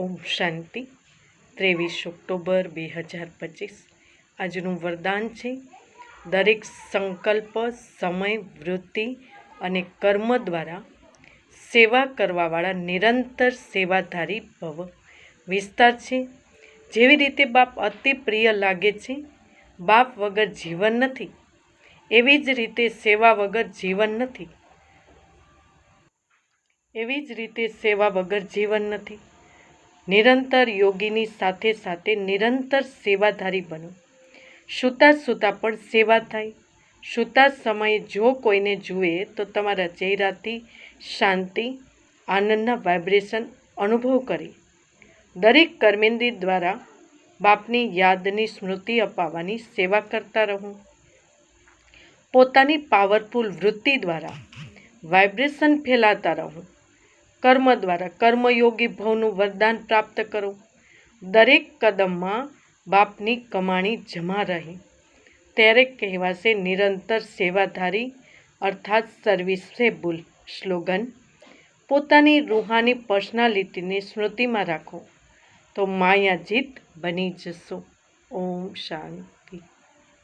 ઓમ શાંતિ 23 October 2025 આજનું વરદાન છે દરેક સંકલ્પ સમય વૃત્તિ અને કર્મ દ્વારા સેવા કરવાવાળા નિરંતર સેવાધારી ભવ વિસ્તાર છે। જેવી રીતે બાપ અતિ પ્રિય લાગે છે, બાપ વગર જીવન નથી, એવી જ રીતે સેવા વગર જીવન નથી, નિરંતર યોગીની સાથે સાથે નિરંતર સેવાધારી બનો। સૂતા સૂતા પણ સેવા થાય। સૂતા સમયે જો કોઈને જુએ તો તમારા ચહેરાથી શાંતિ આનંદના વાઇબ્રેશન અનુભવ કરી દરેક કર્મેન્દ્રિય દ્વારા બાપની યાદની સ્મૃતિ અપાવવાની સેવા કરતા રહો। પોતાની પાવરફુલ વૃત્તિ દ્વારા વાઇબ્રેશન ફેલાતા રહો। કર્મ દ્વારા કર્મયોગી ભવનું વરદાન પ્રાપ્ત કરો। દરેક કદમમાં બાપની કમાણી જમા રહે ત્યારે કહેવાશે નિરંતર સેવાધારી અર્થાત સર્વિસેબલ। સ્લોગન: પોતાની રૂહાની પર્સનાલિટીને સ્મૃતિમાં રાખો તો માયા જીત બની જશો। ઓમ શાંતિ।